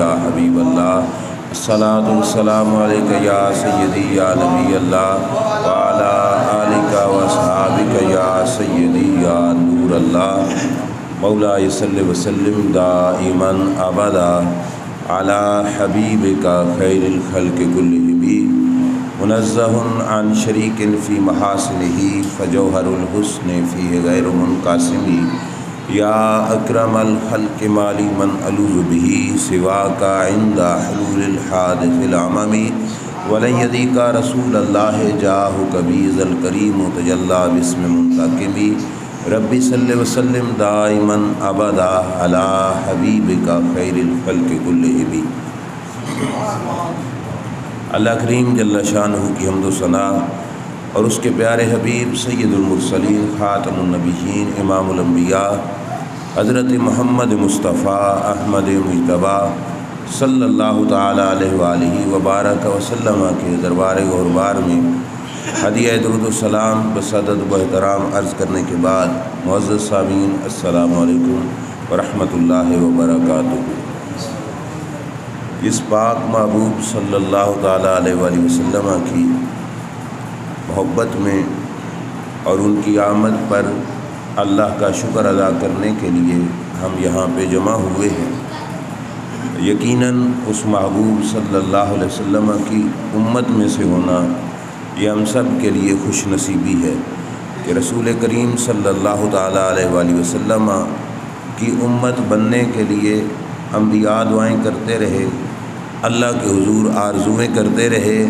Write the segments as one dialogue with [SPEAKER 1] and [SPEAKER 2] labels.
[SPEAKER 1] یا حبیب اللہ، الصلاۃ والسلام علیک یا سیدی یا نبی اللہ، وعلی آلک واصحابک یا سیدی یا نور اللہ۔ مولا صلی وسلم دائما ابدا علی حبیبک خیر الخلق کلہم، منزہ عن شریک فی محاسنہ فجوہر الحسن فی غیر منقسم، یا اکرم الخلق مالی من الوذ بہ سواک عند حلول الحادث العمم، ولن یدیک رسول اللہ جاہک بی ذا الکریم تجلی باسم منتقم، ربی صلی وسلم دائما ابدا علی حبیبک خیر الخلق کلہم۔ اللہ کریم جل شانہ کی حمد و ثنا اور اس کے پیارے حبیب سید المرسلین خاتم النبیین امام الانبیاء حضرت محمد مصطفیٰ احمد مجتبیٰ صلی اللہ تعالیٰ علیہ وآلہ وبارک وسلم کے دربار غوربار میں ہدیہ درود و سلام بصدد و احترام عرض کرنے کے بعد معزز سامعین السلام علیکم ورحمۃ اللہ وبرکاتہ۔ اس پاک محبوب صلی اللہ تعالیٰ علیہ وآلہ وسلم کی محبت میں اور ان کی آمد پر اللہ کا شکر ادا کرنے کے لیے ہم یہاں پہ جمع ہوئے ہیں۔ یقیناً اس محبوب صلی اللہ علیہ وسلم کی امت میں سے ہونا یہ ہم سب کے لیے خوش نصیبی ہے کہ رسول کریم صلی اللہ تعالیٰ علیہ وآلہ وسلم کی امت بننے کے لیے انبیاء دعائیں کرتے رہے، اللہ کے حضور آرزویں کرتے رہے،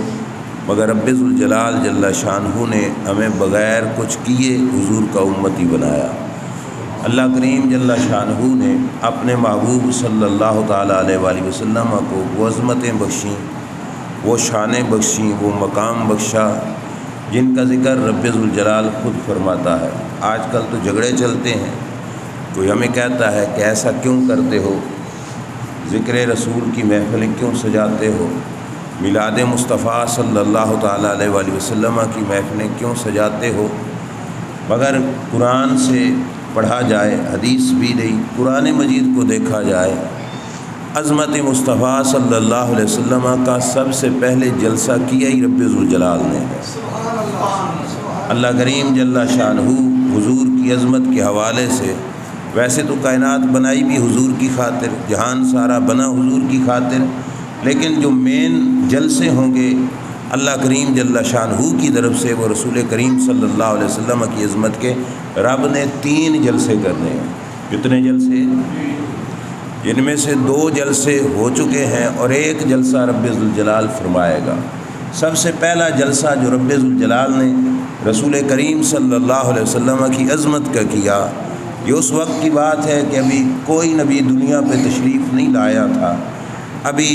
[SPEAKER 1] مگر رب ذوالجلال جل شانہ نے ہمیں بغیر کچھ کیے حضور کا امتی بنایا۔ اللہ کریم جل شانہ نے اپنے محبوب صلی اللہ تعالیٰ علیہ وآلہ وسلم کو وہ عظمتیں بخشیں، وہ شانیں بخشیں، وہ مقام بخشا جن کا ذکر رب ذوالجلال خود فرماتا ہے۔ آج کل تو جھگڑے چلتے ہیں، کوئی ہمیں کہتا ہے کہ ایسا کیوں کرتے ہو، ذکر رسول کی محفلیں کیوں سجاتے ہو، میلاد مصطفیٰ صلی اللہ تعالیٰ علیہ وآلہ وسلم کی محفلیں کیوں سجاتے ہو، مگر قرآن سے پڑھا جائے، حدیث بھی نہیں، قرآن مجید کو دیکھا جائے، عظمت مصطفیٰ صلی اللہ علیہ وسلم کا سب سے پہلے جلسہ کیا ہی رب ذوالجلال نے ہے۔ اللہ کریم جل شانہ حضور کی عظمت کے حوالے سے، ویسے تو کائنات بنائی بھی حضور کی خاطر، جہان سارا بنا حضور کی خاطر، لیکن جو مین جلسے ہوں گے اللہ کریم جل شانہ کی طرف سے، وہ رسول کریم صلی اللہ علیہ وسلم کی عظمت کے رب نے 3 جلسے کرنے ہیں۔ کتنے جلسے؟ جن میں سے 2 جلسے ہو چکے ہیں اور 1 جلسہ رب ذوالجلال فرمائے گا۔ سب سے پہلا جلسہ جو رب ذوالجلال نے رسول کریم صلی اللہ علیہ وسلم کی عظمت کا کیا، یہ اس وقت کی بات ہے کہ ابھی کوئی نبی دنیا پہ تشریف نہیں لایا تھا، ابھی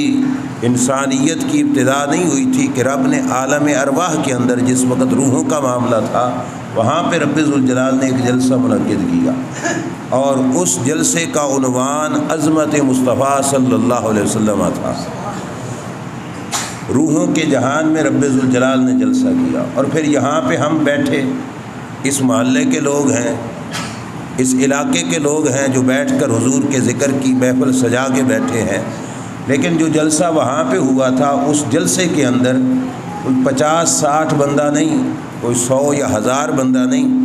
[SPEAKER 1] انسانیت کی ابتدا نہیں ہوئی تھی کہ رب نے عالم ارواح کے اندر جس وقت روحوں کا معاملہ تھا وہاں پہ رب ذوالجلال نے ایک جلسہ منعقد کیا، اور اس جلسے کا عنوان عظمت مصطفیٰ صلی اللہ علیہ وسلم تھا۔ روحوں کے جہان میں رب ذوالجلال نے جلسہ کیا، اور پھر یہاں پہ ہم بیٹھے، اس محلے کے لوگ ہیں، اس علاقے کے لوگ ہیں جو بیٹھ کر حضور کے ذکر کی محفل سجا کے بیٹھے ہیں، لیکن جو جلسہ وہاں پہ ہوا تھا اس جلسے کے اندر کوئی 50-60 بندہ نہیں، کوئی 100 یا 1000 بندہ نہیں،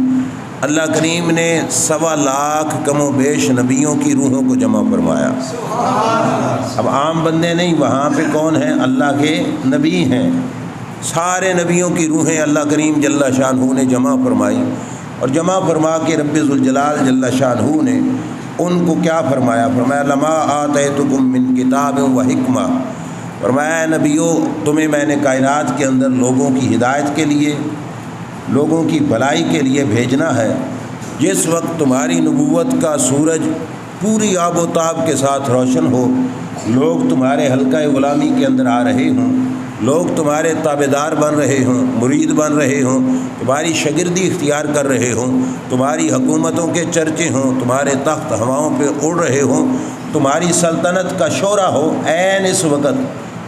[SPEAKER 1] اللہ کریم نے 1.25 لاکھ کم و بیش نبیوں کی روحوں کو جمع فرمایا۔ اب عام بندے نہیں، وہاں پہ کون ہیں؟ اللہ کے نبی ہیں، سارے نبیوں کی روحیں اللہ کریم جل شانہ نے جمع فرمائی، اور جمع فرما کے رب ذوالجلال جل شانہ نے ان کو کیا فرمایا؟ فرمایا لما آتیتکم من کتاب و حکمہ، فرمایا نبیو تمہیں میں نے کائنات کے اندر لوگوں کی ہدایت کے لیے، لوگوں کی بھلائی کے لیے بھیجنا ہے۔ جس وقت تمہاری نبوت کا سورج پوری آب و تاب کے ساتھ روشن ہو، لوگ تمہارے حلقہ غلامی کے اندر آ رہے ہوں، لوگ تمہارے تابعدار بن رہے ہوں، مرید بن رہے ہوں، تمہاری شاگردی اختیار کر رہے ہوں، تمہاری حکومتوں کے چرچے ہوں، تمہارے تخت ہواؤں پہ اڑ رہے ہوں، تمہاری سلطنت کا شورا ہو، عین اس وقت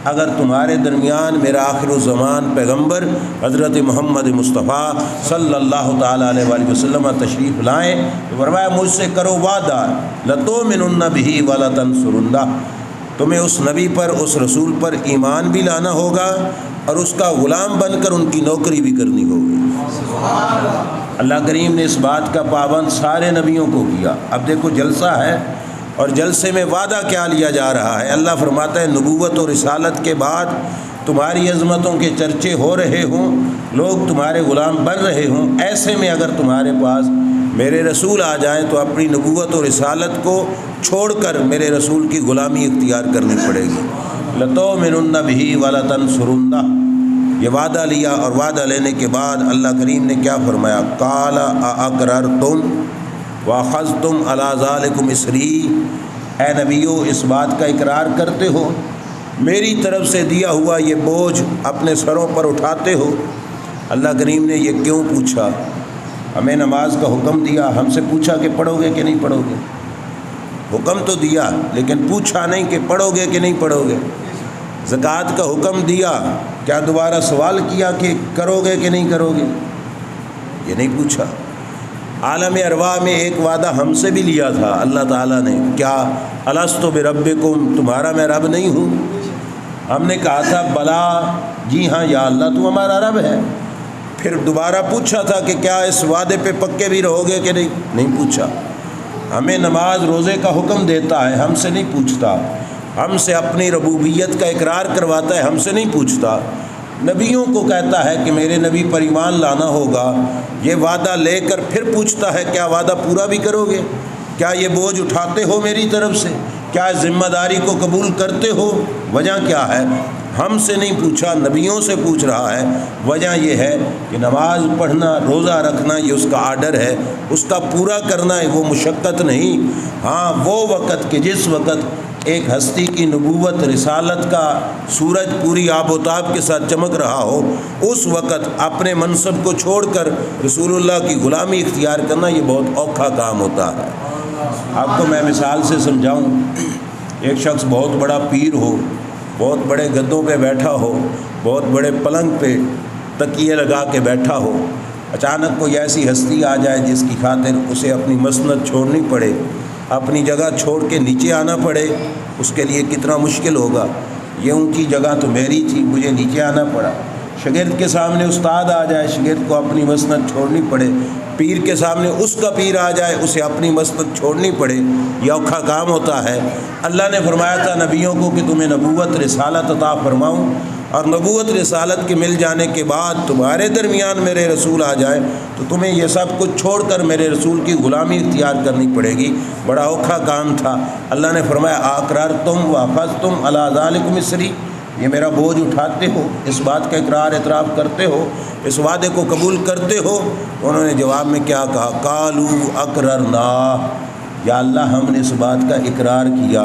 [SPEAKER 1] اگر تمہارے درمیان میرا آخر الزمان پیغمبر حضرت محمد مصطفیٰ صلی اللہ تعالیٰ علیہ وآلہ وسلم تشریف لائیں تو فرمایا مجھ سے کرو وعدہ لَتُؤْمِنُنَّ بِهِ وَلَتَنْصُرُنَّهُ، تمہیں اس نبی پر، اس رسول پر ایمان بھی لانا ہوگا اور اس کا غلام بن کر ان کی نوکری بھی کرنی ہوگی۔ اللہ کریم نے اس بات کا پابند سارے نبیوں کو کیا۔ اب دیکھو جلسہ ہے اور جلسے میں وعدہ کیا لیا جا رہا ہے۔ اللہ فرماتا ہے نبوت اور رسالت کے بعد تمہاری عظمتوں کے چرچے ہو رہے ہوں، لوگ تمہارے غلام بن رہے ہوں، ایسے میں اگر تمہارے پاس میرے رسول آ جائیں تو اپنی نبوت اور رسالت کو چھوڑ کر میرے رسول کی غلامی اختیار کرنی پڑے گی۔ لَتُؤْمِنُنَّ بِهِ وَلَتَنْصُرُنَّهُ، یہ وعدہ لیا، اور وعدہ لینے کے بعد اللہ کریم نے کیا فرمایا؟ قَالَ أَأَقْرَرْتُمْ وَأَخَذْتُمْ عَلَىٰ ذَلِكُمْ إِصْرِي، اے نبیو اس بات کا اقرار کرتے ہو، میری طرف سے دیا ہوا یہ بوجھ اپنے سروں پر اٹھاتے ہو۔ اللہ کریم نے یہ کیوں پوچھا؟ ہمیں نماز کا حکم دیا، ہم سے پوچھا کہ پڑھو گے کہ نہیں پڑھو گے؟ حکم تو دیا لیکن پوچھا نہیں کہ پڑھو گے کہ نہیں پڑھو گے۔ زکوٰۃ کا حکم دیا، کیا دوبارہ سوال کیا کہ کرو گے کہ نہیں کرو گے؟ یہ نہیں پوچھا۔ عالم ارواح میں ایک وعدہ ہم سے بھی لیا تھا اللہ تعالیٰ نے، کیا الستو بربکم، تمہارا میں رب نہیں ہوں؟ ہم نے کہا تھا بلا، جی ہاں یا اللہ تو ہمارا رب ہے۔ پھر دوبارہ پوچھا تھا کہ کیا اس وعدے پہ پکے بھی رہو گے کہ نہیں پوچھا۔ ہمیں نماز روزے کا حکم دیتا ہے، ہم سے نہیں پوچھتا۔ ہم سے اپنی ربوبیت کا اقرار کرواتا ہے، ہم سے نہیں پوچھتا۔ نبیوں کو کہتا ہے کہ میرے نبی پر ایمان لانا ہوگا، یہ وعدہ لے کر پھر پوچھتا ہے کیا وعدہ پورا بھی کرو گے؟ کیا یہ بوجھ اٹھاتے ہو میری طرف سے؟ کیا ذمہ داری کو قبول کرتے ہو؟ وجہ کیا ہے؟ ہم سے نہیں پوچھا، نبیوں سے پوچھ رہا ہے۔ وجہ یہ ہے کہ نماز پڑھنا، روزہ رکھنا یہ اس کا آرڈر ہے، اس کا پورا کرنا ہے، وہ مشقت نہیں۔ ہاں وہ وقت کہ جس وقت ایک ہستی کی نبوت رسالت کا سورج پوری آب و تاب کے ساتھ چمک رہا ہو، اس وقت اپنے منصب کو چھوڑ کر رسول اللہ کی غلامی اختیار کرنا یہ بہت اوکھا کام ہوتا ہے۔ آپ کو میں مثال سے سمجھاؤں، ایک شخص بہت بڑا پیر ہو، بہت بڑے گدوں پہ بیٹھا ہو، بہت بڑے پلنگ پہ تکیے لگا کے بیٹھا ہو، اچانک کوئی ایسی ہستی آ جائے جس کی خاطر اسے اپنی مسند چھوڑنی پڑے، اپنی جگہ چھوڑ کے نیچے آنا پڑے، اس کے لیے کتنا مشکل ہوگا۔ یہ اونچی جگہ تو میری تھی، مجھے نیچے آنا پڑا۔ شاگرد کے سامنے استاد آ جائے، شاگرد کو اپنی مسند چھوڑنی پڑے۔ پیر کے سامنے اس کا پیر آ جائے، اسے اپنی مسند چھوڑنی پڑے، یہ اوکھا کام ہوتا ہے۔ اللہ نے فرمایا تھا نبیوں کو کہ تمہیں نبوت رسالت عطا فرماؤں، اور نبوت رسالت کے مل جانے کے بعد تمہارے درمیان میرے رسول آ جائے تو تمہیں یہ سب کچھ چھوڑ کر میرے رسول کی غلامی اختیار کرنی پڑے گی۔ بڑا اوکھا کام تھا۔ اللہ نے فرمایا اقررتم واخذتم علی ذلکم اصری، یہ میرا بوجھ اٹھاتے ہو، اس بات کا اقرار اعتراف کرتے ہو، اس وعدے کو قبول کرتے ہو؟ انہوں نے جواب میں کیا کہا؟ قالوا اقررنا، یا اللہ ہم نے اس بات کا اقرار کیا۔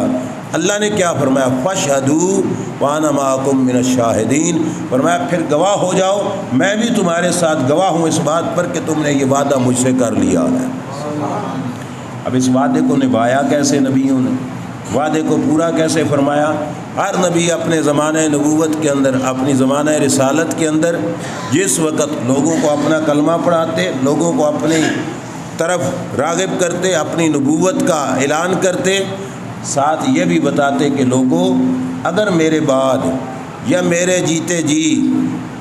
[SPEAKER 1] اللہ نے کیا فرمایا؟ فاشہدوا وانا معکم من الشاہدین، فرمایا پھر گواہ ہو جاؤ، میں بھی تمہارے ساتھ گواہ ہوں اس بات پر کہ تم نے یہ وعدہ مجھ سے کر لیا ہے۔ اب اس وعدے کو نبھایا کیسے نبیوں نے؟ وعدے کو پورا کیسے فرمایا؟ ہر نبی اپنے زمانہ نبوت کے اندر، اپنی زمانہ رسالت کے اندر جس وقت لوگوں کو اپنا کلمہ پڑھاتے، لوگوں کو اپنی طرف راغب کرتے، اپنی نبوت کا اعلان کرتے، ساتھ یہ بھی بتاتے کہ لوگوں اگر میرے بعد یا میرے جیتے جی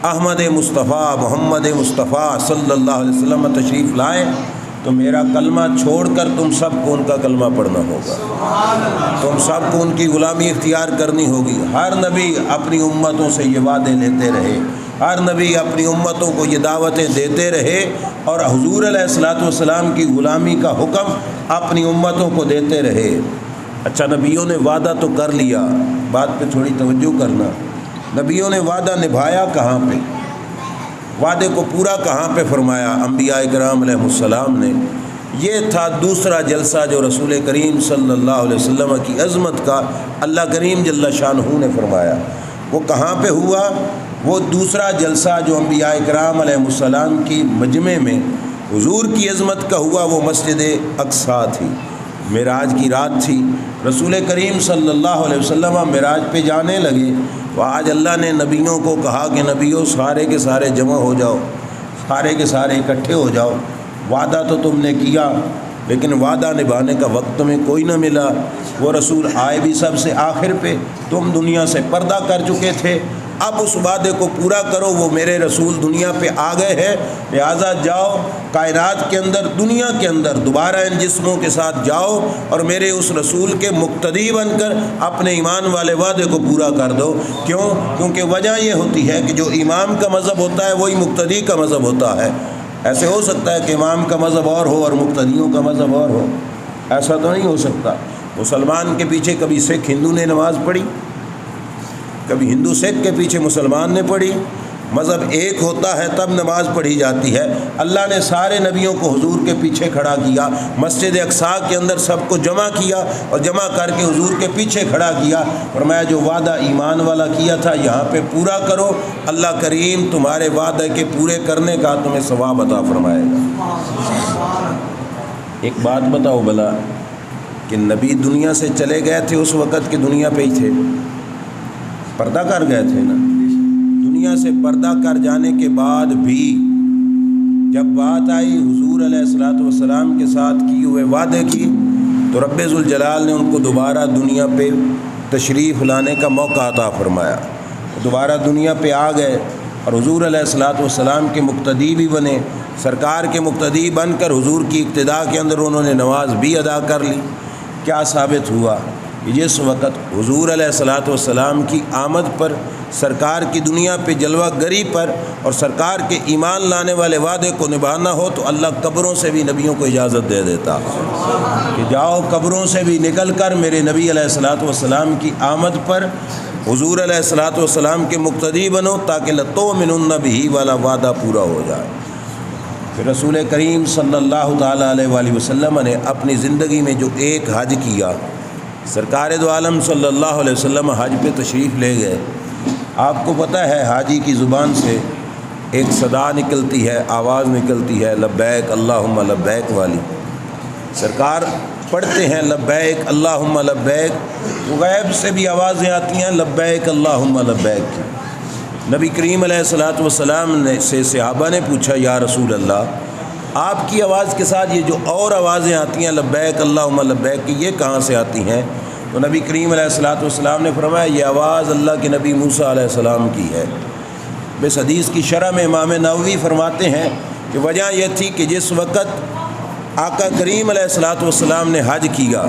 [SPEAKER 1] احمد مصطفیٰ محمد مصطفیٰ صلی اللہ علیہ وسلم تشریف لائیں تو میرا کلمہ چھوڑ کر تم سب کو ان کا کلمہ پڑھنا ہوگا، تم سب کو ان کی غلامی اختیار کرنی ہوگی۔ ہر نبی اپنی امتوں سے یہ وعدے لیتے رہے، ہر نبی اپنی امتوں کو یہ دعوتیں دیتے رہے، اور حضور علیہ الصلوۃ والسلام کی غلامی کا حکم اپنی امتوں کو دیتے رہے۔ اچھا نبیوں نے وعدہ تو کر لیا، بات پہ تھوڑی توجہ کرنا، نبیوں نے وعدہ نبھایا کہاں پہ؟ وعدے کو پورا کہاں پہ فرمایا انبیاء کرام علیہ السلام نے؟ یہ تھا دوسرا جلسہ جو رسول کریم صلی اللہ علیہ وسلم کی عظمت کا اللہ کریم جل شانہ نے فرمایا۔ وہ کہاں پہ ہوا؟ وہ دوسرا جلسہ جو انبیاء کرام علیہ السلام کی مجمع میں حضور کی عظمت کا ہوا، وہ مسجد اقصیٰ تھی، معراج کی رات تھی۔ رسول کریم صلی اللہ علیہ وسلم معراج پہ جانے لگے، تو آج اللہ نے نبیوں کو کہا کہ نبیوں سارے کے سارے جمع ہو جاؤ، سارے کے سارے اکٹھے ہو جاؤ، وعدہ تو تم نے کیا لیکن وعدہ نبھانے کا وقت تمہیں کوئی نہ ملا۔ وہ رسول آئے بھی سب سے آخر پہ، تم دنیا سے پردہ کر چکے تھے، اب اس وعدے کو پورا کرو۔ وہ میرے رسول دنیا پہ آ گئے ہیں، لہٰذا جاؤ کائنات کے اندر، دنیا کے اندر دوبارہ ان جسموں کے ساتھ جاؤ اور میرے اس رسول کے مقتدی بن کر اپنے ایمان والے وعدے کو پورا کر دو۔ کیوں؟ کیونکہ وجہ یہ ہوتی ہے کہ جو امام کا مذہب ہوتا ہے وہی مقتدی کا مذہب ہوتا ہے۔ ایسے ہو سکتا ہے کہ امام کا مذہب اور ہو اور مقتدیوں کا مذہب اور ہو؟ ایسا تو نہیں ہو سکتا۔ مسلمان کے پیچھے کبھی سکھ ہندو نے نماز پڑھی، کبھی ہندو سکھ کے پیچھے مسلمان نے پڑھی۔ مذہب ایک ہوتا ہے تب نماز پڑھی جاتی ہے۔ اللہ نے سارے نبیوں کو حضور کے پیچھے کھڑا کیا، مسجد اقصیٰ کے اندر سب کو جمع کیا اور جمع کر کے حضور کے پیچھے کھڑا کیا، فرمایا جو وعدہ ایمان والا کیا تھا یہاں پہ پورا کرو، اللہ کریم تمہارے وعدے کے پورے کرنے کا تمہیں ثواب عطا فرمائے گا۔ ایک بات بتاؤ بھلا کہ نبی دنیا سے چلے گئے تھے اس وقت کہ دنیا پہ ہی تھے؟ پردہ کر گئے تھے نا۔ دنیا سے پردہ کر جانے کے بعد بھی جب بات آئی حضور علیہ الصلوۃ والسلام کے ساتھ کیے ہوئے وعدے کی تو رب ذوالجلال نے ان کو دوبارہ دنیا پہ تشریف لانے کا موقع عطا فرمایا۔ دوبارہ دنیا پہ آ گئے اور حضور علیہ الصلوۃ والسلام کے مقتدی بھی بنے۔ سرکار کے مقتدی بن کر حضور کی اقتداء کے اندر انہوں نے نماز بھی ادا کر لی۔ کیا ثابت ہوا کہ جس وقت حضور علیہ الصلوۃ والسلام کی آمد پر، سرکار کی دنیا پہ جلوہ گری پر اور سرکار کے ایمان لانے والے وعدے کو نبھانا ہو تو اللہ قبروں سے بھی نبیوں کو اجازت دے دیتا کہ جاؤ قبروں سے بھی نکل کر میرے نبی علیہ الصلوۃ والسلام کی آمد پر حضور علیہ الصلوۃ والسلام کے مقتدی بنو تاکہ لتؤمنن بہ والا وعدہ پورا ہو جائے۔ پھر رسول کریم صلی اللہ تعالیٰ علیہ وآلہ وسلم نے اپنی زندگی میں جو ایک حج کیا، سرکار دو عالم صلی اللہ علیہ وسلم حج پہ تشریف لے گئے۔ آپ کو پتہ ہے حاجی کی زبان سے ایک صدا نکلتی ہے، آواز نکلتی ہے لبیک اللہم لبیک والی۔ سرکار پڑھتے ہیں لبیک اللہم لبیک، غیب سے بھی آوازیں آتی ہیں لبیک اللہم لبیک کی۔ نبی کریم علیہ الصلوۃ والسلام نے سے صحابہ نے پوچھا یا رسول اللہ آپ کی آواز کے ساتھ یہ جو اور آوازیں آتی ہیں لبیک اللہم لبیک کی یہ کہاں سے آتی ہیں؟ تو نبی کریم علیہ الصلوۃ والسلام نے فرمایا یہ آواز اللہ کے نبی موسیٰ علیہ السلام کی ہے۔ اس حدیث کی شرح میں امام نووی فرماتے ہیں کہ وجہ یہ تھی کہ جس وقت آقا کریم علیہ الصلوۃ والسلام نے حج کیا،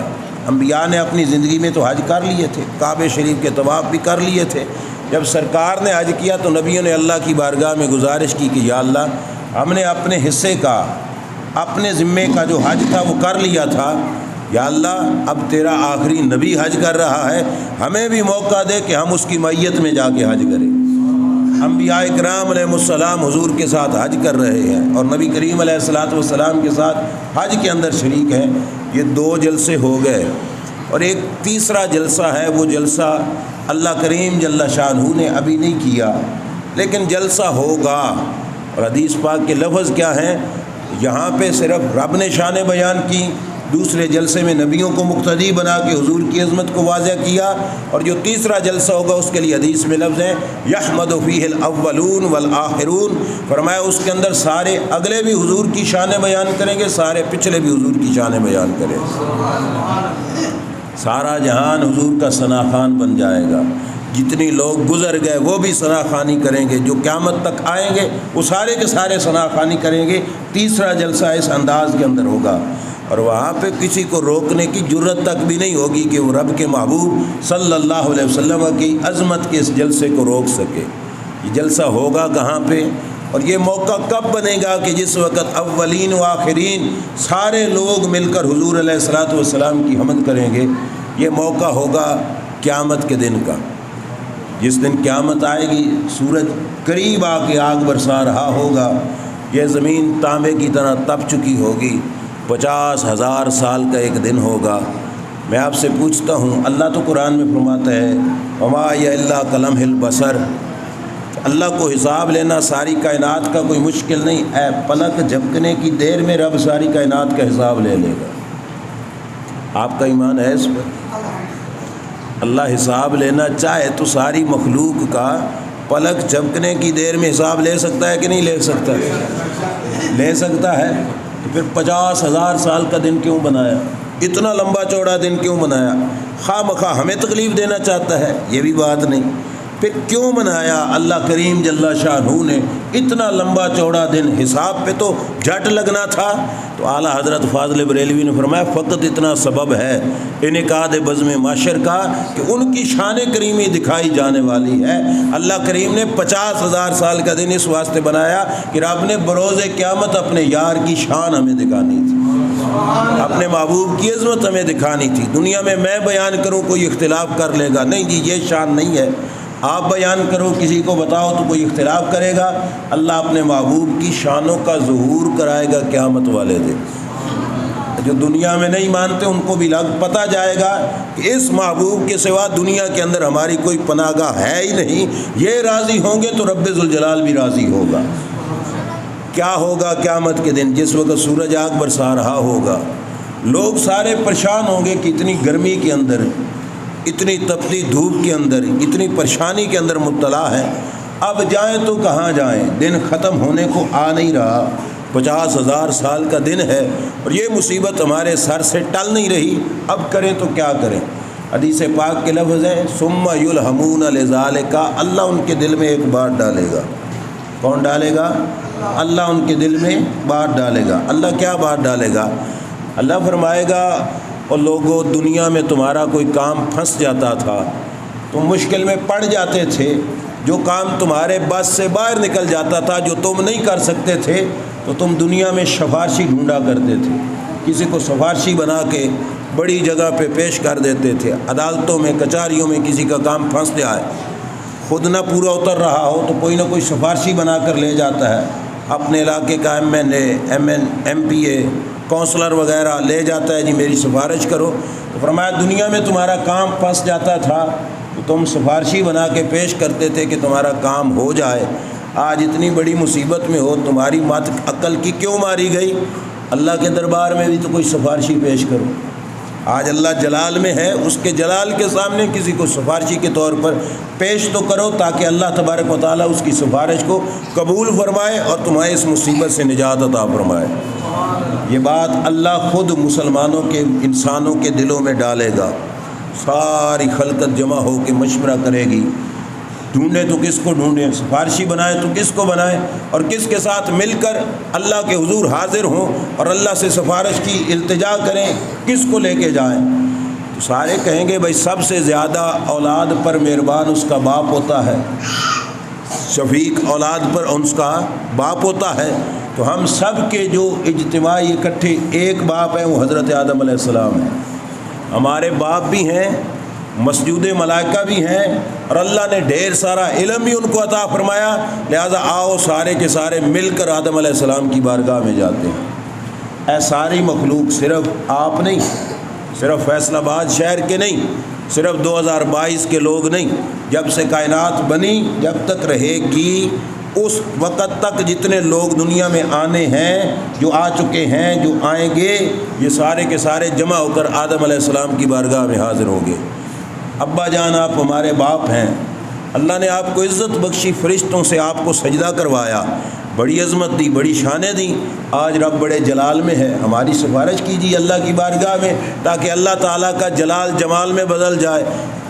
[SPEAKER 1] انبیاء نے اپنی زندگی میں تو حج کر لیے تھے، کعبہ شریف کے طواف بھی کر لیے تھے۔ جب سرکار نے حج کیا تو نبیوں نے اللہ کی بارگاہ میں گزارش کی کہ یا اللہ ہم نے اپنے حصے کا، اپنے ذمے کا جو حج تھا وہ کر لیا تھا، یا اللہ اب تیرا آخری نبی حج کر رہا ہے، ہمیں بھی موقع دے کہ ہم اس کی معیت میں جا کے حج کریں۔ انبیاء اکرام علیہ السلام حضور کے ساتھ حج کر رہے ہیں اور نبی کریم علیہ الصلوۃ والسلام کے ساتھ حج کے اندر شریک ہیں۔ یہ دو جلسے ہو گئے اور ایک تیسرا جلسہ ہے، وہ جلسہ اللہ کریم جل شانہ نے ابھی نہیں کیا لیکن جلسہ ہوگا۔ اور حدیث پاک کے لفظ کیا ہیں؟ یہاں پہ صرف رب نے شان بیان کی، دوسرے جلسے میں نبیوں کو مقتدی بنا کے حضور کی عظمت کو واضح کیا، اور جو تیسرا جلسہ ہوگا اس کے لیے حدیث میں لفظ ہیں یحمد فیہ الاولون والآخرون، فرمایا اس کے اندر سارے اگلے بھی حضور کی شان بیان کریں گے، سارے پچھلے بھی حضور کی شان بیان کریں گے۔ سارا جہان حضور کا ثنا خوان بن جائے گا، جتنی لوگ گزر گئے وہ بھی ثنا خوانی کریں گے، جو قیامت تک آئیں گے وہ سارے کے سارے ثنا خوانی کریں گے۔ تیسرا جلسہ اس انداز کے اندر ہوگا اور وہاں پہ کسی کو روکنے کی جرت تک بھی نہیں ہوگی کہ وہ رب کے محبوب صلی اللہ علیہ وسلم کی عظمت کے اس جلسے کو روک سکے۔ یہ جلسہ ہوگا کہاں پہ اور یہ موقع کب بنے گا؟ کہ جس وقت اولین و آخرین سارے لوگ مل کر حضور علیہ الصلوۃ والسلام کی حمد کریں گے۔ یہ موقع ہوگا قیامت کے دن کا، جس دن قیامت آئے گی، سورج قریب آ کے آگ برسا رہا ہوگا، یہ زمین تانبے کی طرح تپ چکی ہوگی، 50,000 سال کا ایک دن ہوگا۔ میں آپ سے پوچھتا ہوں، اللہ تو قرآن میں فرماتا ہے وما یہ اللہ کلمح البصر، اللہ کو حساب لینا ساری کائنات کا کوئی مشکل نہیں، اے پلک جھپکنے کی دیر میں رب ساری کائنات کا حساب لے لے گا۔ آپ کا ایمان ہے اس پر؟ اللہ حساب لینا چاہے تو ساری مخلوق کا پلک جھپکنے کی دیر میں حساب لے سکتا ہے کہ نہیں لے سکتا؟ لے سکتا ہے۔ تو پھر 50,000 سال کا دن کیوں بنایا؟ اتنا لمبا چوڑا دن کیوں بنایا؟ خواہ مخواہ ہمیں تکلیف دینا چاہتا ہے؟ یہ بھی بات نہیں۔ پھر کیوں بنایا اللہ کریم جل شانہ نے اتنا لمبا چوڑا دن؟ حساب پہ تو جھٹ لگنا تھا۔ تو اعلیٰ حضرت فاضل بریلوی نے فرمایا فقط اتنا سبب ہے انعقاد بزم معشر کا کہ ان کی شان کریمی دکھائی جانے والی ہے۔ اللہ کریم نے 50,000 سال کا دن اس واسطے بنایا کہ رب نے بروز قیامت اپنے یار کی شان ہمیں دکھانی تھی، اپنے محبوب کی عظمت ہمیں دکھانی تھی۔ دنیا میں بیان کروں کوئی اختلاف کر لے گا، نہیں جی یہ شان نہیں ہے۔ آپ بیان کرو کسی کو بتاؤ تو کوئی اختلاف کرے گا۔ اللہ اپنے محبوب کی شانوں کا ظہور کرائے گا قیامت والے دن۔ جو دنیا میں نہیں مانتے ان کو بھی پتہ جائے گا کہ اس محبوب کے سوا دنیا کے اندر ہماری کوئی پناہ گاہ ہے ہی نہیں۔ یہ راضی ہوں گے تو رب ذوالجلال بھی راضی ہوگا۔ کیا ہوگا قیامت کے دن؟ جس وقت سورج آگ برسا رہا ہوگا، لوگ سارے پریشان ہوں گے کہ اتنی گرمی کے اندر، اتنی تپتی دھوپ کے اندر، اتنی پریشانی کے اندر مبتلا ہے، اب جائیں تو کہاں جائیں؟ دن ختم ہونے کو آ نہیں رہا، 50,000 سال کا دن ہے اور یہ مصیبت ہمارے سر سے ٹل نہیں رہی، اب کریں تو کیا کریں؟ حدیث پاک کے لفظ ہیں ثم یلہمون لذالک، اللہ ان کے دل میں ایک بات ڈالے گا۔ کون ڈالے گا؟ اللہ ان کے دل میں بات ڈالے گا۔ اللہ کیا بات ڈالے گا؟ اللہ فرمائے گا اور لوگوں دنیا میں تمہارا کوئی کام پھنس جاتا تھا، تم مشکل میں پڑ جاتے تھے، جو کام تمہارے بس سے باہر نکل جاتا تھا، جو تم نہیں کر سکتے تھے، تو تم دنیا میں سفارشی ڈھونڈا کرتے تھے، کسی کو سفارشی بنا کے بڑی جگہ پہ پیش کر دیتے تھے۔ عدالتوں میں کچہریوں میں کسی کا کام پھنس جائے، خود نہ پورا اتر رہا ہو تو کوئی نہ کوئی سفارشی بنا کر لے جاتا ہے، اپنے علاقے کا MLA MPA کونسلر وغیرہ لے جاتا ہے، جی میری سفارش کرو۔ تو فرمایا دنیا میں تمہارا کام پھنس جاتا تھا تو تم سفارشی بنا کے پیش کرتے تھے کہ تمہارا کام ہو جائے۔ آج اتنی بڑی مصیبت میں ہو، تمہاری مات عقل کی کیوں ماری گئی؟ اللہ کے دربار میں بھی تو کوئی سفارشی پیش کرو۔ آج اللہ جلال میں ہے، اس کے جلال کے سامنے کسی کو سفارشی کے طور پر پیش تو کرو تاکہ اللہ تبارک و تعالیٰ اس کی سفارش کو قبول فرمائے اور تمہیں اس مصیبت سے نجات عطا فرمائے۔ یہ بات اللہ خود مسلمانوں کے، انسانوں کے دلوں میں ڈالے گا۔ ساری خلقت جمع ہو کے مشورہ کرے گی، ڈھونڈیں تو کس کو ڈھونڈیں، سفارشی بنائیں تو کس کو بنائیں، اور کس کے ساتھ مل کر اللہ کے حضور حاضر ہوں اور اللہ سے سفارش کی التجا کریں، کس کو لے کے جائیں؟ تو سارے کہیں گے بھائی سب سے زیادہ اولاد پر مہربان اس کا باپ ہوتا ہے، شفیق اولاد پر اس کا باپ ہوتا ہے۔ تو ہم سب کے جو اجتماعی اکٹھے ایک باپ ہیں وہ حضرت آدم علیہ السلام ہیں۔ ہمارے باپ بھی ہیں، مسجود ملائکہ بھی ہیں، اور اللہ نے ڈھیر سارا علم بھی ان کو عطا فرمایا، لہذا آؤ سارے کے سارے مل کر آدم علیہ السلام کی بارگاہ میں جاتے ہیں۔ اے ساری مخلوق، صرف آپ نہیں، صرف فیصل آباد شہر کے نہیں، صرف 2022 کے لوگ نہیں، جب سے کائنات بنی جب تک رہے گی، اس وقت تک جتنے لوگ دنیا میں آنے ہیں، جو آ چکے ہیں، جو آئیں گے، یہ سارے کے سارے جمع ہو کر آدم علیہ السلام کی بارگاہ میں حاضر ہوں گے۔ ابا جان آپ ہمارے باپ ہیں، اللہ نے آپ کو عزت بخشی، فرشتوں سے آپ کو سجدہ کروایا، بڑی عظمت دی، بڑی شانیں دیں۔ آج رب بڑے جلال میں ہے، ہماری سفارش کیجیے اللہ کی بارگاہ میں تاکہ اللہ تعالیٰ کا جلال جمال میں بدل جائے،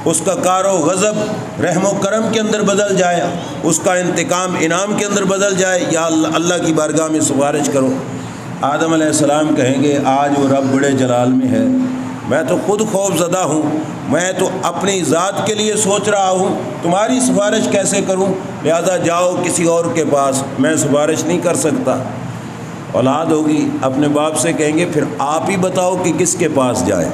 [SPEAKER 1] اس کا کار و غضب رحم و کرم کے اندر بدل جائے، اس کا انتقام انعام کے اندر بدل جائے۔ یا اللہ کی بارگاہ میں سفارش کرو۔ آدم علیہ السلام کہیں گے آج وہ رب بڑے جلال میں ہے، میں تو خود خوف زدہ ہوں، میں تو اپنی ذات کے لیے سوچ رہا ہوں تمہاری سفارش کیسے کروں، لہذا جاؤ کسی اور کے پاس، میں سفارش نہیں کر سکتا۔ اولاد ہوگی اپنے باپ سے کہیں گے پھر آپ ہی بتاؤ کہ کس کے پاس جائیں،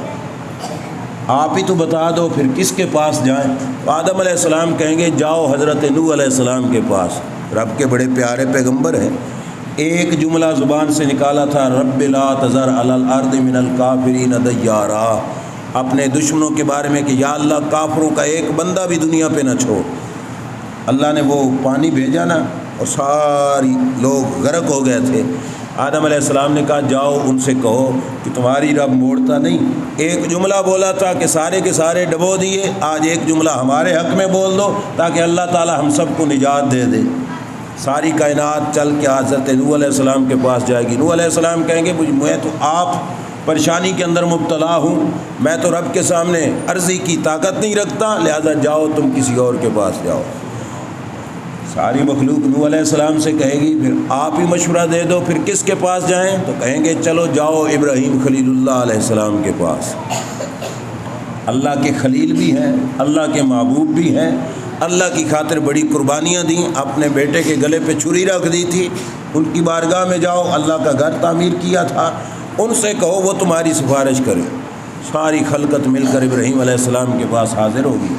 [SPEAKER 1] آپ ہی تو بتا دو پھر کس کے پاس جائیں۔ تو آدم علیہ السلام کہیں گے جاؤ حضرت نوح علیہ السلام کے پاس، رب کے بڑے پیارے پیغمبر ہیں۔ ایک جملہ زبان سے نکالا تھا، رب لا تذر علی الارض من الکافرین دیارا، اپنے دشمنوں کے بارے میں کہ یا اللہ کافروں کا ایک بندہ بھی دنیا پہ نہ چھوڑ۔ اللہ نے وہ پانی بھیجا نا اور ساری لوگ غرق ہو گئے تھے۔ آدم علیہ السلام نے کہا جاؤ ان سے کہو کہ تمہاری رب موڑتا نہیں، ایک جملہ بولا تھا کہ سارے کے سارے ڈبو دیے، آج ایک جملہ ہمارے حق میں بول دو تاکہ اللہ تعالی ہم سب کو نجات دے دے۔ ساری کائنات چل کے حضرت نوح علیہ السلام کے پاس جائے گی۔ نوح علیہ السلام کہیں گے میں تو آپ پریشانی کے اندر مبتلا ہوں، میں تو رب کے سامنے عرضی کی طاقت نہیں رکھتا، لہذا جاؤ تم کسی اور کے پاس جاؤ۔ ساری مخلوق نوح علیہ السلام سے کہے گی پھر آپ ہی مشورہ دے دو، پھر کس کے پاس جائیں؟ تو کہیں گے چلو جاؤ ابراہیم خلیل اللہ علیہ السلام کے پاس۔ اللہ کے خلیل بھی ہیں، اللہ کے محبوب بھی ہیں، اللہ کی خاطر بڑی قربانیاں دیں، اپنے بیٹے کے گلے پہ چھری رکھ دی تھی، ان کی بارگاہ میں جاؤ، اللہ کا گھر تعمیر کیا تھا، ان سے کہو وہ تمہاری سفارش کرے۔ ساری خلقت مل کر ابراہیم علیہ السلام کے پاس حاضر ہوگی،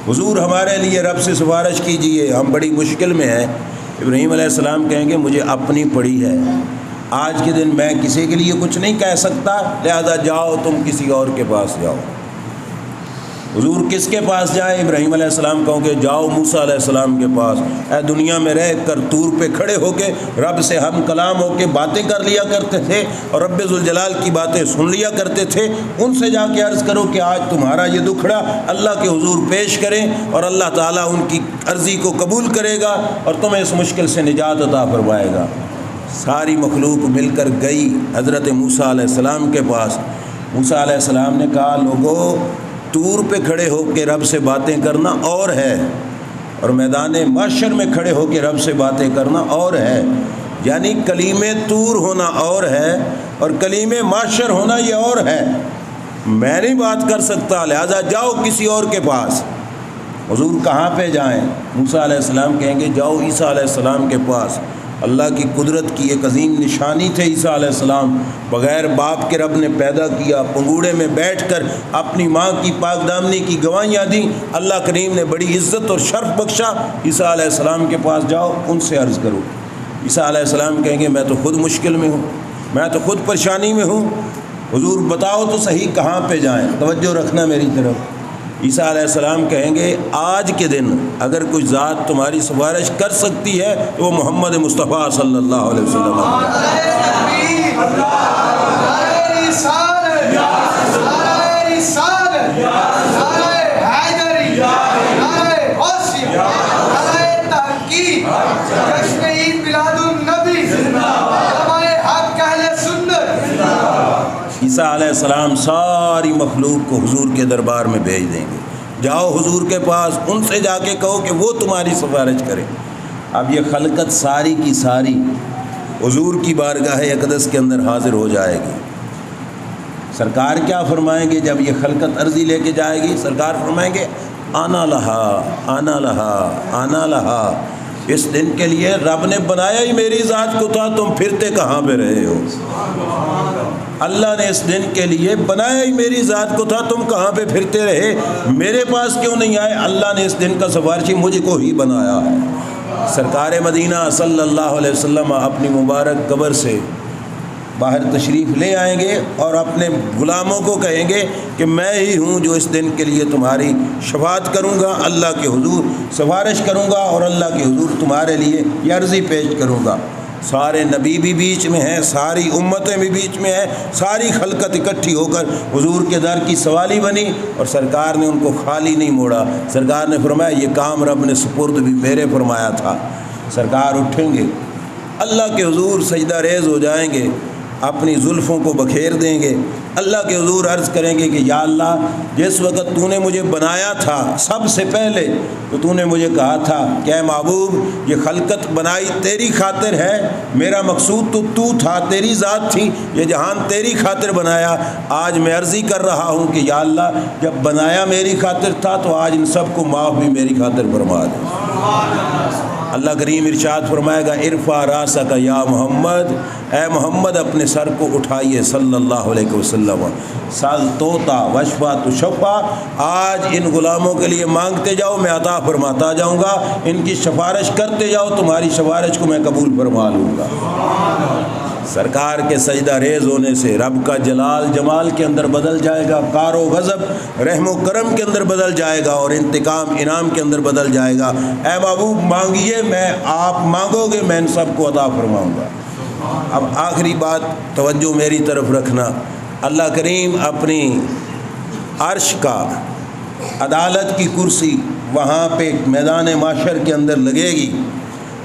[SPEAKER 1] حضور ہمارے لیے رب سے سفارش کیجئے، ہم بڑی مشکل میں ہیں۔ ابراہیم علیہ السلام کہیں گے مجھے اپنی پڑی ہے، آج کے دن میں کسی کے لیے کچھ نہیں کہہ سکتا، لہذا جاؤ تم کسی اور کے پاس جاؤ۔ حضور کس کے پاس جائے؟ ابراہیم علیہ السلام کہو گے جاؤ موسیٰ علیہ السلام کے پاس۔ اے دنیا میں رہ کر طور پہ کھڑے ہو کے رب سے ہم کلام ہو کے باتیں کر لیا کرتے تھے اور رب ذوالجلال کی باتیں سن لیا کرتے تھے، ان سے جا کے عرض کرو کہ آج تمہارا یہ دکھڑا اللہ کے حضور پیش کریں اور اللہ تعالیٰ ان کی عرضی کو قبول کرے گا اور تمہیں اس مشکل سے نجات عطا فرمائے گا۔ ساری مخلوق مل کر گئی حضرت موسیٰ علیہ السلام کے پاس۔ موسیٰ علیہ السلام نے کہا لوگو، طور پہ کھڑے ہو کے رب سے باتیں کرنا اور ہے، اور میدان محشر میں کھڑے ہو کے رب سے باتیں کرنا اور ہے، یعنی کلیم طور ہونا اور ہے اور کلیم محشر ہونا یہ اور ہے۔ میں نہیں بات کر سکتا، لہذا جاؤ کسی اور کے پاس۔ حضور کہاں پہ جائیں؟ موسیٰ علیہ السلام کہیں گے جاؤ عیسیٰ علیہ السلام کے پاس۔ اللہ کی قدرت کی ایک عظیم نشانی تھے عیسیٰ علیہ السلام، بغیر باپ کے رب نے پیدا کیا، پنگوڑے میں بیٹھ کر اپنی ماں کی پاک دامنی کی گواہیاں دیں، اللہ کریم نے بڑی عزت اور شرف بخشا۔ عیسیٰ علیہ السلام کے پاس جاؤ، ان سے عرض کرو۔ عیسیٰ علیہ السلام کہیں گے میں تو خود مشکل میں ہوں، میں تو خود پریشانی میں ہوں، حضور بتاؤ تو صحیح کہاں پہ جائیں؟ توجہ رکھنا میری طرف۔ عیسیٰ علیہ السلام کہیں گے آج کے دن اگر کوئی ذات تمہاری سفارش کر سکتی ہے تو وہ محمد مصطفیٰ صلی اللہ علیہ وسلم عیسیٰ علیہ السلام ساری مخلوق کو حضور کے دربار میں بھیج دیں گے، جاؤ حضور کے پاس، ان سے جا کے کہو کہ وہ تمہاری سفارش کرے۔ اب یہ خلقت ساری کی ساری حضور کی بارگاہ اقدس کے اندر حاضر ہو جائے گی۔ سرکار کیا فرمائیں گے جب یہ خلقت عرضی لے کے جائے گی؟ سرکار فرمائیں گے آنا لہا آنا لہا آنا لہا، اس دن کے لیے رب نے بنایا ہی میری ذات کو تھا، تم پھرتے کہاں پہ رہے ہو؟ اللہ نے اس دن کے لیے بنایا ہی میری ذات کو تھا، تم کہاں پہ پھرتے رہے؟ میرے پاس کیوں نہیں آئے؟ اللہ نے اس دن کا سفارشی مجھ کو ہی بنایا ہے۔ سرکار مدینہ صلی اللہ علیہ وسلم اپنی مبارک قبر سے باہر تشریف لے آئیں گے اور اپنے غلاموں کو کہیں گے کہ میں ہی ہوں جو اس دن کے لیے تمہاری شفاعت کروں گا، اللہ کے حضور سفارش کروں گا اور اللہ کے حضور تمہارے لیے یہ عرضی پیش کروں گا۔ سارے نبی بھی بیچ میں ہیں، ساری امتیں بھی بیچ میں ہیں، ساری خلقت اکٹھی ہو کر حضور کے در کی سوالی بنی اور سرکار نے ان کو خالی نہیں موڑا۔ سرکار نے فرمایا یہ کام رب نے سپرد بھی میرے فرمایا تھا۔ سرکار اٹھیں گے، اللہ کے حضور سجدہ ریز ہو جائیں گے، اپنی زلفوں کو بکھیر دیں گے، اللہ کے حضور عرض کریں گے کہ یا اللہ جس وقت تو نے مجھے بنایا تھا سب سے پہلے تو تو نے مجھے کہا تھا کہ اے محبوب یہ خلقت بنائی تیری خاطر ہے، میرا مقصود تو تھا، تیری ذات تھی، یہ جہان تیری خاطر بنایا۔ آج میں عرضی کر رہا ہوں کہ یا اللہ جب بنایا میری خاطر تھا تو آج ان سب کو معاف بھی میری خاطر فرما دے۔ اللہ کریم ارشاد فرمائے گا ارفع راسک یا محمد، اے محمد اپنے سر کو اٹھائیے صلی اللہ علیہ وسلم، سل توتا وشفا تشفا، آج ان غلاموں کے لیے مانگتے جاؤ میں عطا فرماتا جاؤں گا، ان کی سفارش کرتے جاؤ تمہاری سفارش کو میں قبول فرما لوں گا۔ سرکار کے سجدہ ریز ہونے سے رب کا جلال جمال کے اندر بدل جائے گا، کار و غضب رحم و کرم کے اندر بدل جائے گا اور انتقام انعام کے اندر بدل جائے گا۔ اے محبوب مانگیے، میں آپ مانگو گے میں ان سب کو عطا فرماؤں گا۔ اب آخری بات توجہ میری طرف رکھنا، اللہ کریم اپنی عرش کا عدالت کی کرسی وہاں پہ میدان محشر کے اندر لگے گی،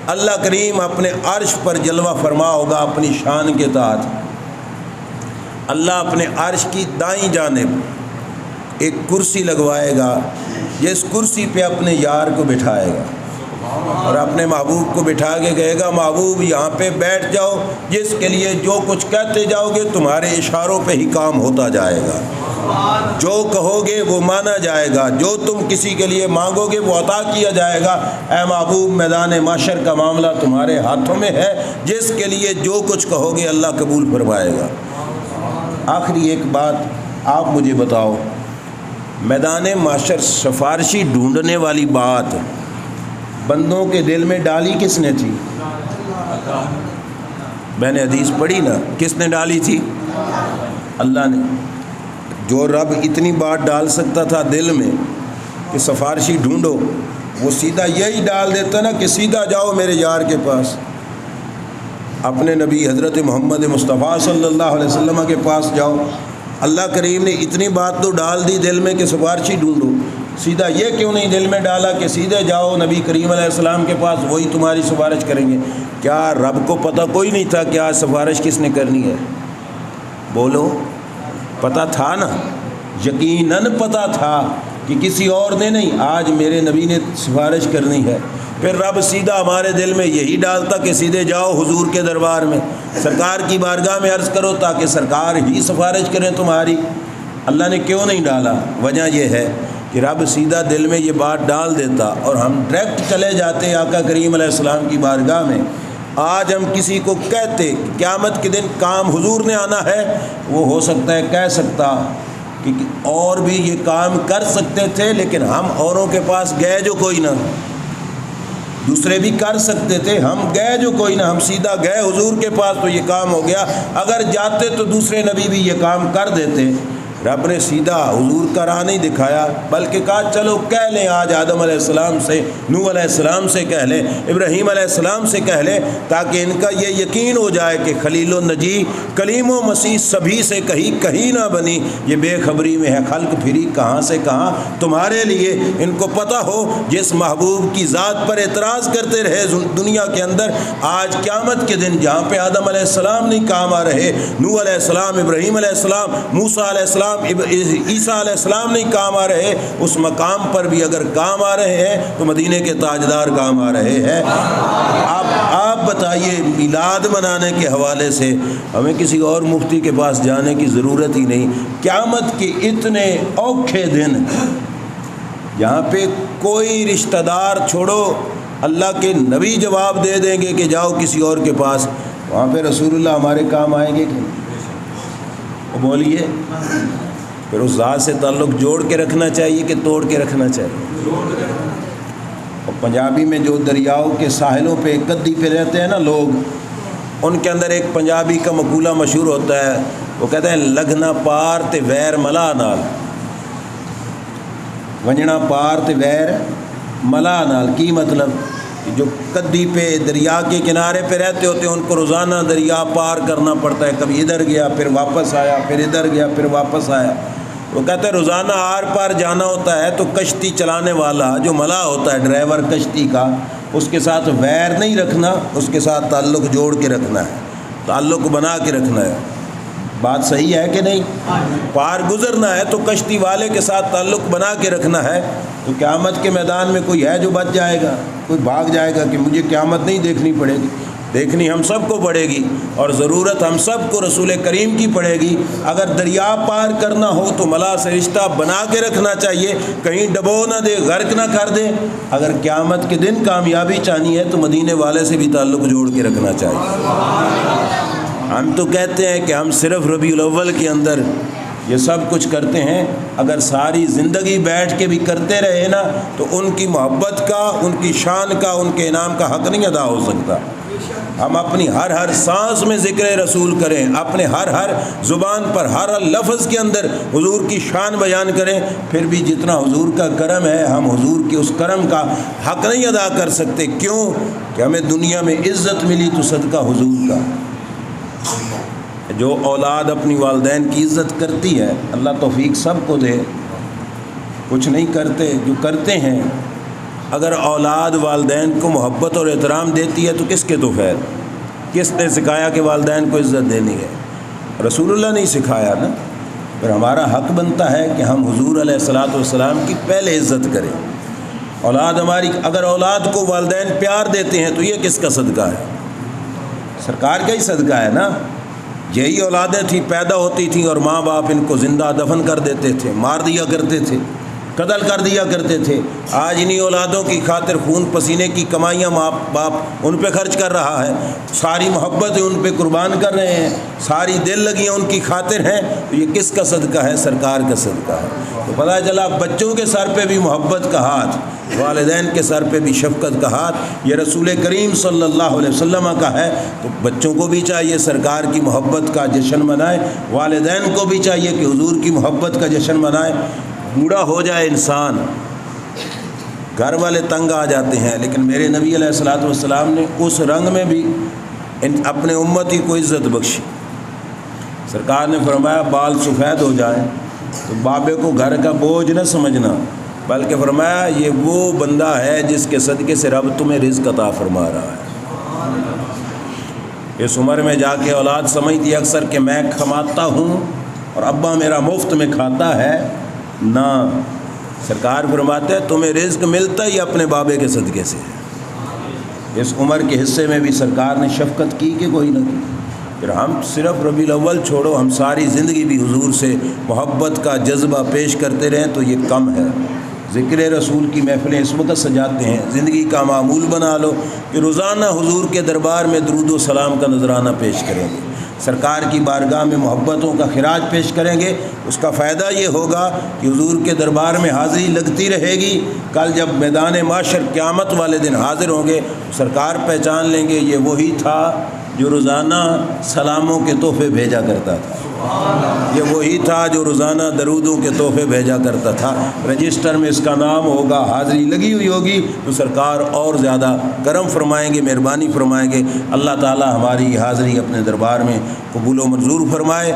[SPEAKER 1] اللہ کریم اپنے عرش پر جلوہ فرما ہوگا اپنی شان کے تحت۔ اللہ اپنے عرش کی دائیں جانب ایک کرسی لگوائے گا، جس کرسی پہ اپنے یار کو بٹھائے گا اور اپنے محبوب کو بٹھا کے کہے گا محبوب یہاں پہ بیٹھ جاؤ، جس کے لیے جو کچھ کہتے جاؤ گے تمہارے اشاروں پہ ہی کام ہوتا جائے گا، جو کہو گے وہ مانا جائے گا، جو تم کسی کے لیے مانگو گے وہ عطا کیا جائے گا۔ اے محبوب میدان محشر کا معاملہ تمہارے ہاتھوں میں ہے، جس کے لیے جو کچھ کہو گے اللہ قبول فرمائے گا۔ آخری ایک بات آپ مجھے بتاؤ، میدان محشر سفارشی ڈھونڈنے والی بات بندوں کے دل میں ڈالی کس نے تھی؟ میں نے حدیث پڑھی نا، کس نے ڈالی تھی؟ اللہ نے۔ جو رب اتنی بات ڈال سکتا تھا دل میں کہ سفارشی ڈھونڈو، وہ سیدھا یہی ڈال دیتا نا کہ سیدھا جاؤ میرے یار کے پاس، اپنے نبی حضرت محمد مصطفیٰ صلی اللہ علیہ وسلم کے پاس جاؤ۔ اللہ کریم نے اتنی بات تو ڈال دی دل میں کہ سفارشی ڈھونڈو، سیدھا یہ کیوں نہیں دل میں ڈالا کہ سیدھے جاؤ نبی کریم علیہ السلام کے پاس، وہی تمہاری سفارش کریں گے؟ کیا رب کو پتہ کوئی نہیں تھا کہ آج سفارش کس نے کرنی ہے؟ بولو، پتہ تھا نا، یقیناً پتہ تھا کہ کسی اور نے نہیں، آج میرے نبی نے سفارش کرنی ہے۔ پھر رب سیدھا ہمارے دل میں یہی ڈالتا کہ سیدھے جاؤ حضور کے دربار میں، سرکار کی بارگاہ میں عرض کرو تاکہ سرکار ہی سفارش کریں تمہاری۔ اللہ نے کیوں نہیں ڈالا؟ وجہ یہ ہے کہ رب سیدھا دل میں یہ بات ڈال دیتا اور ہم ڈائریکٹ چلے جاتے آقا کریم علیہ السلام کی بارگاہ میں۔ آج ہم کسی کو کہتے قیامت کے دن کام حضور نے آنا ہے، وہ ہو سکتا ہے کہہ سکتا کہ اور بھی یہ کام کر سکتے تھے لیکن ہم اوروں کے پاس گئے جو کوئی نہ، دوسرے بھی کر سکتے تھے، ہم گئے جو کوئی نہ، ہم سیدھا گئے حضور کے پاس تو یہ کام ہو گیا۔ اگر جاتے تو دوسرے نبی بھی یہ کام کر دیتے۔ رب نے سیدھا حضور کا راہ نہیں دکھایا، بلکہ کہا چلو کہہ لیں آج آدم علیہ السلام سے، نوح علیہ السلام سے کہہ لیں، ابراہیم علیہ السلام سے کہہ لیں، تاکہ ان کا یہ یقین ہو جائے کہ خلیل و نجی کلیم و مسیح سبھی سے کہیں نہ بنی، یہ بے خبری میں ہے خلق پھری کہاں سے کہاں تمہارے لیے۔ ان کو پتہ ہو جس محبوب کی ذات پر اعتراض کرتے رہے دنیا کے اندر، آج قیامت کے دن جہاں پہ آدم علیہ السلام نہیں کام آ رہے، نوح علیہ السلام، ابراہیم علیہ السلام، موسیٰ علیہ السلام، عیسیٰ علیہ السلام نہیں کام آ رہے، اس مقام پر بھی اگر کام آ رہے ہیں تو مدینے کے تاجدار کام آ رہے ہیں۔ آپ بتائیے، میلاد منانے کے حوالے سے ہمیں کسی اور مفتی کے پاس جانے کی ضرورت ہی نہیں۔ قیامت کے اتنے اوکھے دن یہاں پہ کوئی رشتہ دار چھوڑو، اللہ کے نبی جواب دے دیں گے کہ جاؤ کسی اور کے پاس، وہاں پہ رسول اللہ ہمارے کام آئیں گے کہ بولیے؟ پھر اس ذات سے تعلق جوڑ کے رکھنا چاہیے کہ توڑ کے رکھنا چاہیے؟ اور پنجابی میں جو دریاؤں کے ساحلوں پہ گدی پہ رہتے ہیں نا لوگ، ان کے اندر ایک پنجابی کا مقولہ مشہور ہوتا ہے، وہ کہتے ہیں لگنا پار تے ویر ملا نال، ونجنا پار تے ویر ملا نال۔ کی مطلب؟ جو کدی پہ دریا کے کنارے پہ رہتے ہوتے ہیں ان کو روزانہ دریا پار کرنا پڑتا ہے، کبھی ادھر گیا پھر واپس آیا، پھر ادھر گیا پھر واپس آیا۔ وہ کہتے ہیں روزانہ آر پار جانا ہوتا ہے تو کشتی چلانے والا جو ملا ہوتا ہے ڈرائیور کشتی کا، اس کے ساتھ ویر نہیں رکھنا، اس کے ساتھ تعلق جوڑ کے رکھنا ہے، تعلق بنا کے رکھنا ہے۔ بات صحیح ہے کہ نہیں؟ پار گزرنا ہے تو کشتی والے کے ساتھ تعلق بنا کے رکھنا ہے۔ تو قیامت کے میدان میں کوئی ہے جو بچ جائے گا؟ کوئی بھاگ جائے گا کہ مجھے قیامت نہیں دیکھنی پڑے گی؟ دیکھنی ہم سب کو پڑے گی، اور ضرورت ہم سب کو رسول کریم کی پڑے گی۔ اگر دریا پار کرنا ہو تو ملا سے رشتہ بنا کے رکھنا چاہیے، کہیں ڈبو نہ دے، غرق نہ کر دے۔ اگر قیامت کے دن کامیابی چاہنی ہے تو مدینے والے سے بھی تعلق جوڑ کے رکھنا چاہیے۔ ہم تو کہتے ہیں کہ ہم صرف ربیع الاول کے اندر یہ سب کچھ کرتے ہیں، اگر ساری زندگی بیٹھ کے بھی کرتے رہے نا تو ان کی محبت کا، ان کی شان کا، ان کے انعام کا حق نہیں ادا ہو سکتا۔ ہم اپنی ہر سانس میں ذکر رسول کریں، اپنے ہر زبان پر ہر لفظ کے اندر حضور کی شان بیان کریں، پھر بھی جتنا حضور کا کرم ہے ہم حضور کے اس کرم کا حق نہیں ادا کر سکتے۔ کیوں؟ کہ ہمیں دنیا میں عزت ملی تو صدقہ حضور کا۔ جو اولاد اپنی والدین کی عزت کرتی ہے، اللہ توفیق سب کو دے، کچھ نہیں کرتے، جو کرتے ہیں اگر اولاد والدین کو محبت اور احترام دیتی ہے تو کس کے تو خیر؟ کس نے سکھایا کہ والدین کو عزت دینی ہے؟ رسول اللہ نے سکھایا نا۔ پھر ہمارا حق بنتا ہے کہ ہم حضور علیہ الصلاۃ والسلام کی پہلے عزت کریں۔ اولاد ہماری، اگر اولاد کو والدین پیار دیتے ہیں تو یہ کس کا صدقہ ہے؟ سرکار کا ہی صدقہ ہے نا۔ یہی اولادیں تھیں، پیدا ہوتی تھیں اور ماں باپ ان کو زندہ دفن کر دیتے تھے، مار دیا کرتے تھے، قتل کر دیا کرتے تھے۔ آج انہی اولادوں کی خاطر خون پسینے کی کمائیاں ماں باپ ان پہ خرچ کر رہا ہے، ساری محبتیں ان پہ قربان کر رہے ہیں، ساری دل لگیاں ان کی خاطر ہیں، تو یہ کس کا صدقہ ہے؟ سرکار کا صدقہ ہے۔ تو پتہ چلا بچوں کے سر پہ بھی محبت کا ہاتھ، والدین کے سر پہ بھی شفقت کا ہاتھ یہ رسول کریم صلی اللہ علیہ وسلم کا ہے۔ تو بچوں کو بھی چاہیے سرکار کی محبت کا جشن منائے، والدین کو بھی چاہیے کہ حضور کی محبت کا جشن منائے۔ بوڑھا ہو جائے انسان، گھر والے تنگ آ جاتے ہیں، لیکن میرے نبی علیہ الصلوۃ والسلام نے اس رنگ میں بھی اپنے امتی کو عزت بخشی۔ سرکار نے فرمایا بال سفید ہو جائیں تو بابے کو گھر کا بوجھ نہ سمجھنا، بلکہ فرمایا یہ وہ بندہ ہے جس کے صدقے سے رب تمہیں رزق عطا فرما رہا ہے۔ اس عمر میں جا کے اولاد سمجھتی ہے اکثر کہ میں کماتا ہوں اور ابا میرا مفت میں کھاتا ہے، نہ، سرکار فرماتے ہیں تمہیں رزق ملتا ہی اپنے بابے کے صدقے سے ہے۔ اس عمر کے حصے میں بھی سرکار نے شفقت کی کہ کوئی نہ کی۔ پھر ہم صرف ربیع الاول چھوڑو، ہم ساری زندگی بھی حضور سے محبت کا جذبہ پیش کرتے رہیں تو یہ کم ہے۔ ذکر رسول کی محفلیں اس وقت سجاتے ہیں، زندگی کا معمول بنا لو کہ روزانہ حضور کے دربار میں درود و سلام کا نذرانہ پیش کریں گے، سرکار کی بارگاہ میں محبتوں کا خراج پیش کریں گے۔ اس کا فائدہ یہ ہوگا کہ حضور کے دربار میں حاضری لگتی رہے گی۔ کل جب میدان محشر قیامت والے دن حاضر ہوں گے، سرکار پہچان لیں گے یہ وہی تھا جو روزانہ سلاموں کے تحفے بھیجا کرتا تھا، یہ وہی تھا جو روزانہ درودوں کے تحفے بھیجا کرتا تھا۔ رجسٹر میں اس کا نام ہوگا، حاضری لگی ہوئی ہوگی، تو سرکار اور زیادہ کرم فرمائیں گے، مہربانی فرمائیں گے۔ اللہ تعالی ہماری حاضری اپنے دربار میں قبول و منظور فرمائے۔